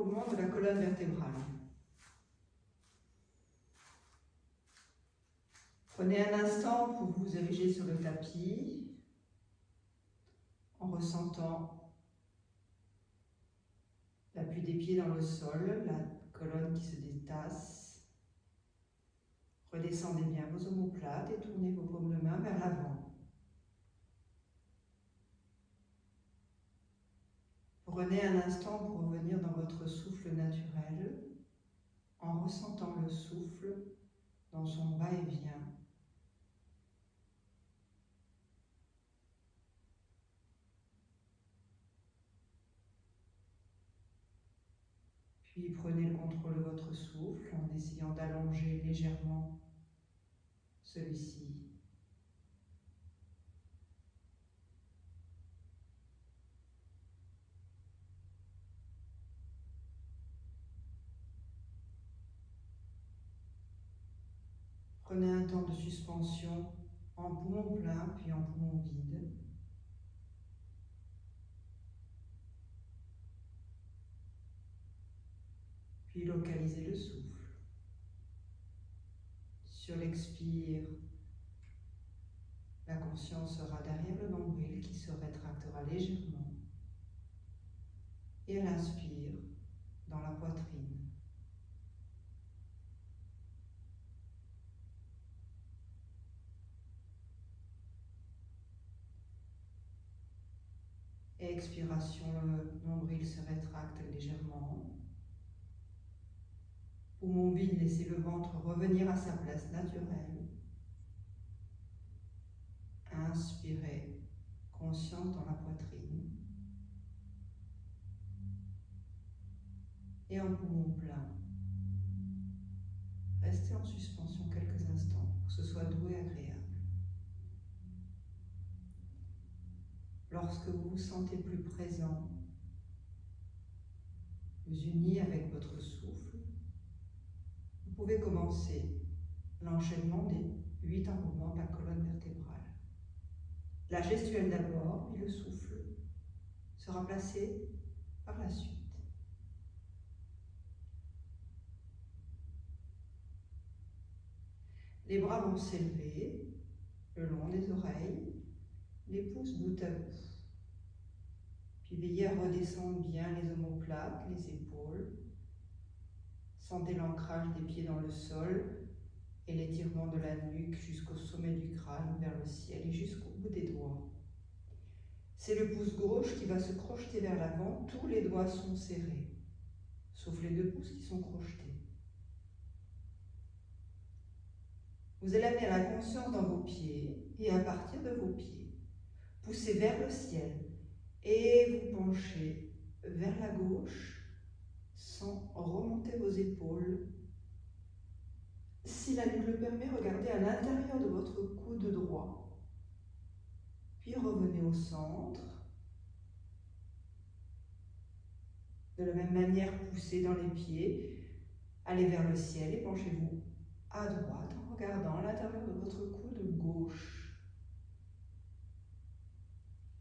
l'écroulement de la colonne vertébrale. Prenez un instant pour vous ériger sur le tapis en ressentant l'appui des pieds dans le sol, la colonne qui se détasse. Redescendez bien vos omoplates et tournez vos paumes de main vers l'avant. Prenez un instant pour revenir dans votre souffle naturel en ressentant le souffle dans son va-et-vient. Puis prenez le contrôle de votre souffle en essayant d'allonger légèrement celui-ci. Prenez un temps de suspension en poumon plein puis en poumon vide. Puis localisez le souffle. Sur l'expire, la conscience sera derrière le nombril qui se rétractera légèrement. Et à l'inspire, dans la poitrine. Et expiration, le nombril se rétracte légèrement. Poumon vide, laissez le ventre revenir à sa place naturelle. Inspirez, conscience dans la poitrine. Et en poumon plein. Restez en suspension quelques instants pour que ce soit doux et agréable. Lorsque vous vous sentez plus présent, vous unis avec votre souffle, vous pouvez commencer l'enchaînement des 8 enroulements de la colonne vertébrale. La gestuelle d'abord, puis le souffle sera placé par la suite. Les bras vont s'élever le long des oreilles, les pouces bout à bout. Puis veillez à redescendre bien les omoplates, les épaules. Sentez l'ancrage des pieds dans le sol et l'étirement de la nuque jusqu'au sommet du crâne, vers le ciel et jusqu'au bout des doigts. C'est le pouce gauche qui va se crocheter vers l'avant, tous les doigts sont serrés, sauf les 2 pouces qui sont crochetés. Vous allez amener la conscience dans vos pieds et à partir de vos pieds, poussez vers le ciel et vous penchez vers la gauche sans remonter vos épaules. Si la nuque le permet, regardez à l'intérieur de votre coude droit. Puis revenez au centre. De la même manière, poussez dans les pieds, allez vers le ciel et penchez-vous à droite en regardant à l'intérieur de votre coude gauche.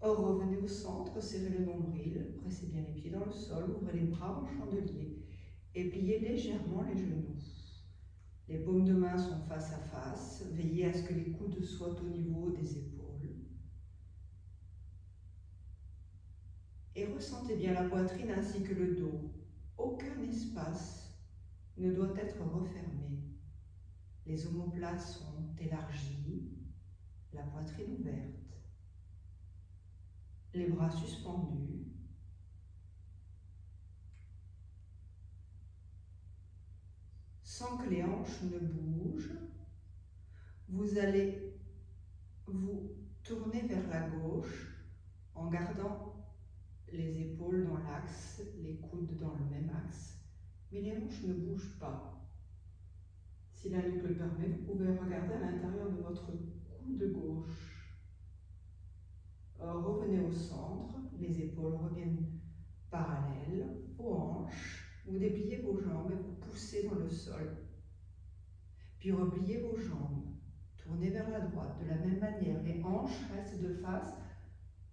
Revenez au centre, serrez le nombril, pressez bien les pieds dans le sol, ouvrez les bras en chandelier et pliez légèrement les genoux. Les paumes de main sont face à face, veillez à ce que les coudes soient au niveau des épaules. Et ressentez bien la poitrine ainsi que le dos. Aucun espace ne doit être refermé. Les omoplates sont élargies, la poitrine ouverte. Les bras suspendus. Sans que les hanches ne bougent, vous allez vous tourner vers la gauche en gardant les épaules dans l'axe, les coudes dans le même axe, mais les hanches ne bougent pas. Si la nuque le permet, vous pouvez regarder à l'intérieur de votre coude gauche. Revenez au centre, les épaules reviennent parallèles aux hanches, vous dépliez vos jambes et vous poussez dans le sol. Puis repliez vos jambes, tournez vers la droite. De la même manière, les hanches restent de face,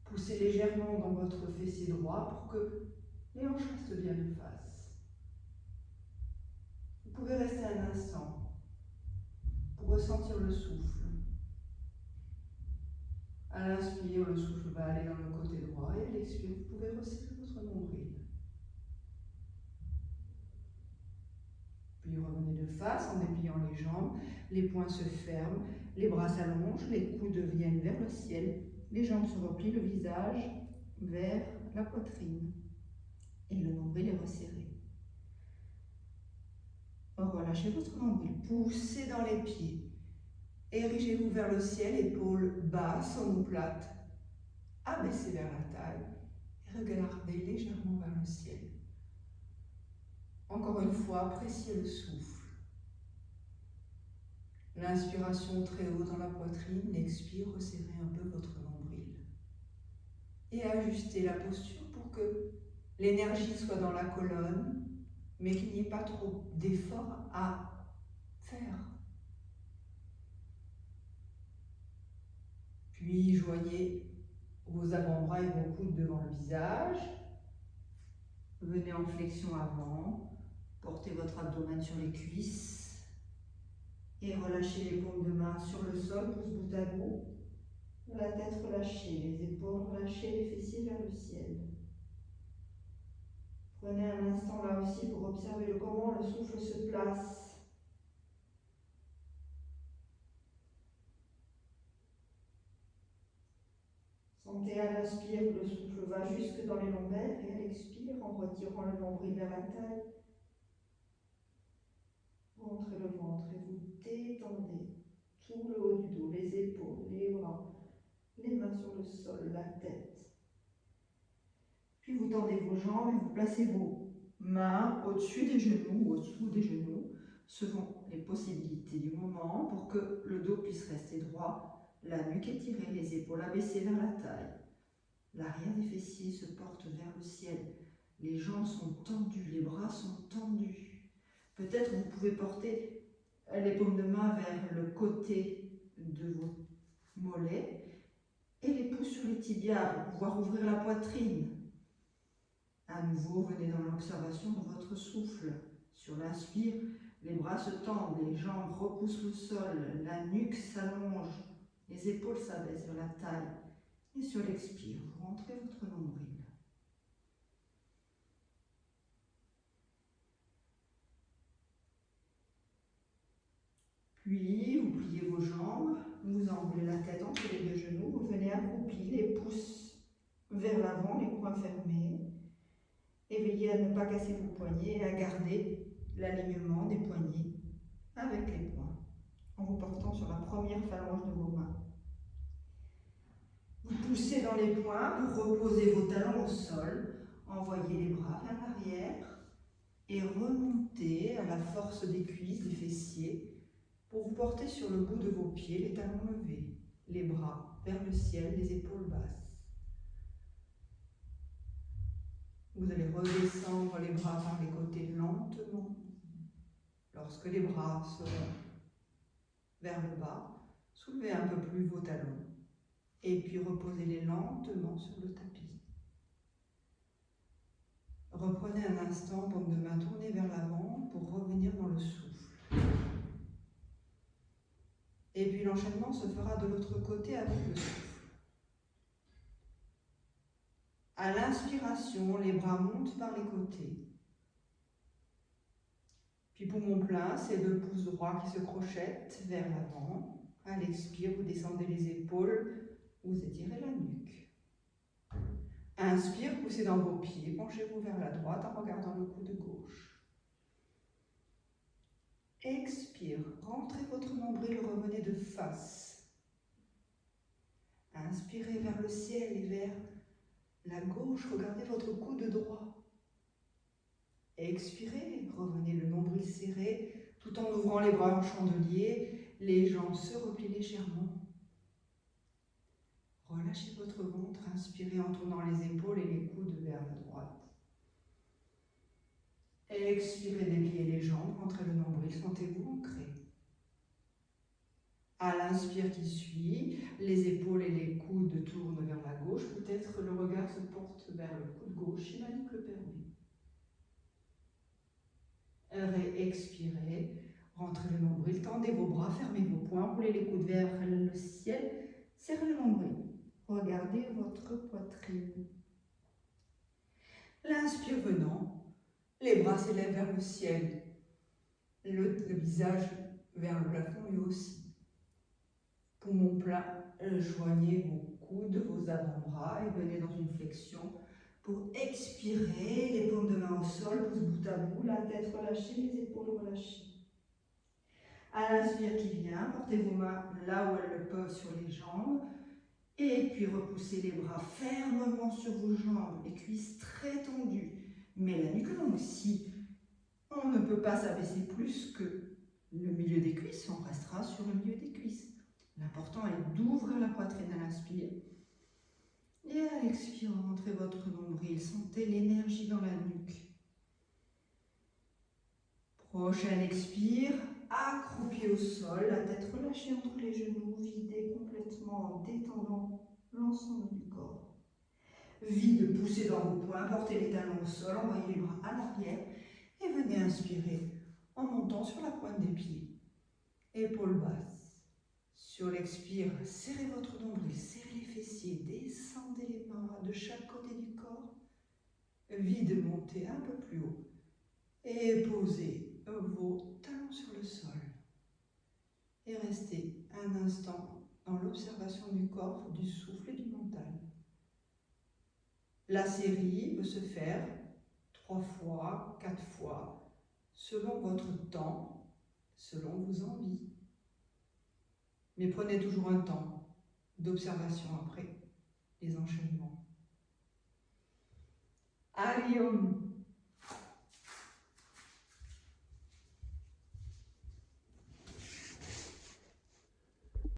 poussez légèrement dans votre fessier droit pour que les hanches restent bien de face. pouvez rester un instant pour ressentir le souffle. À l'inspire, le souffle va aller dans le côté droit et à l'expire, vous pouvez resserrer votre nombril. Puis revenez de face en dépliant les jambes, les poings se ferment, les bras s'allongent, les coudes viennent vers le ciel, les jambes se replient, le visage vers la poitrine et le nombril est resserré. Relâchez votre nombril, poussez dans les pieds, érigez-vous vers le ciel, épaules basses, omoplates, abaissez vers la taille et regardez légèrement vers le ciel. Encore une fois, appréciez le souffle. L'inspiration très haut dans la poitrine, l'expire, resserrez un peu votre nombril. Et ajustez la posture pour que l'énergie soit dans la colonne, mais qu'il n'y ait pas trop d'effort à faire. Puis joignez vos avant-bras et vos coudes devant le visage. Venez en flexion avant, portez votre abdomen sur les cuisses et relâchez les paumes de main sur le sol, pouce bout à bout. La tête relâchée, les épaules relâchées, les fessiers vers le ciel. Prenez un instant là aussi pour observer comment le souffle se place. Sentez à l'inspire que le souffle va jusque dans les lombaires et à l'expire en retirant le nombril vers la taille. Rentrez le ventre et vous détendez tout le haut du dos, les épaules, les bras, les mains sur le sol, la tête. Puis vous tendez vos jambes et vous placez vos mains au-dessus des genoux ou au-dessous des genoux, selon les possibilités du moment, pour que le dos puisse rester droit, la nuque étirée, les épaules abaissées vers la taille. L'arrière des fessiers se porte vers le ciel. Les jambes sont tendues, les bras sont tendus. Peut-être vous pouvez porter les paumes de main vers le côté de vos mollets et les pouces sur les tibias pour pouvoir ouvrir la poitrine. À nouveau, venez dans l'observation de votre souffle. Sur l'inspire, les bras se tendent, les jambes repoussent le sol, la nuque s'allonge, les épaules s'abaissent vers la taille. Et sur l'expire, vous rentrez votre nombril. Puis, vous pliez vos jambes, vous enroulez la tête entre les deux genoux, vous venez accroupi, les pouces vers l'avant, les poings fermés. Et veillez à ne pas casser vos poignets et à garder l'alignement des poignets avec les poings, en vous portant sur la première phalange de vos mains. Vous poussez dans les poings, vous reposez vos talons au sol, envoyez les bras vers l'arrière et remontez à la force des cuisses, des fessiers, pour vous porter sur le bout de vos pieds, les talons levés, les bras vers le ciel, les épaules basses. Vous allez redescendre les bras par les côtés lentement. Lorsque les bras seront vers le bas, soulevez un peu plus vos talons et puis reposez-les lentement sur le tapis. Reprenez un instant, paume de main tournée vers l'avant pour revenir dans le souffle. Et puis l'enchaînement se fera de l'autre côté avec le souffle. À l'inspiration, les bras montent par les côtés. Puis poumon plein, c'est le pouce droit qui se crochette vers l'avant. À l'expire, vous descendez les épaules, vous étirez la nuque. Inspire, poussez dans vos pieds, penchez-vous vers la droite en regardant le coude gauche. Expire, rentrez votre nombril, revenez de face. Inspirez vers le ciel et vers la gauche, regardez votre coude droit. Expirez, revenez le nombril serré, tout en ouvrant les bras en chandelier, les jambes se replient légèrement. Relâchez votre ventre, inspirez en tournant les épaules et les coudes vers la droite. Expirez, dépliez les jambes, rentrez le nombril, sentez-vous ancré. À l'inspire qui suit, les épaules et les coudes tournent vers la gauche, peut-être le regard se porte vers le coude gauche, si la nuque le permet. Expirez. Rentrez le nombril, tendez vos bras, fermez vos poings, roulez les coudes vers le ciel, serrez le nombril. Regardez votre poitrine. L'inspire venant, les bras s'élèvent vers le ciel, le visage vers le plafond lui aussi. Poumon plein, joignez vos coudes, vos avant-bras et venez dans une flexion pour expirer, les paumes de main au sol, pouce bout à bout, la tête relâchée, les épaules relâchées. À l'inspire qui vient, portez vos mains là où elles le peuvent sur les jambes et puis repoussez les bras fermement sur vos jambes, les cuisses très tendues, mais la nuque longue. Si on ne peut pas s'abaisser plus que le milieu des cuisses, on restera sur le milieu des cuisses. L'important est d'ouvrir la poitrine à l'inspire. Et à l'expire, rentrez votre nombril, sentez l'énergie dans la nuque. Prochaine expire, accroupi au sol, la tête relâchée entre les genoux, videz complètement en détendant l'ensemble du corps. Vide, poussez dans vos poings, portez les talons au sol, envoyez les bras à l'arrière et venez inspirer en montant sur la pointe des pieds. Épaules basses. Sur l'expire, serrez votre nombril, serrez les fessiers, descendez les mains de chaque côté du corps. Vide, montez un peu plus haut et posez vos talons sur le sol. Et restez un instant dans l'observation du corps, du souffle et du mental. La série peut se faire 3 fois, 4 fois, selon votre temps, selon vos envies. Mais prenez toujours un temps d'observation après les enchaînements. Hariom.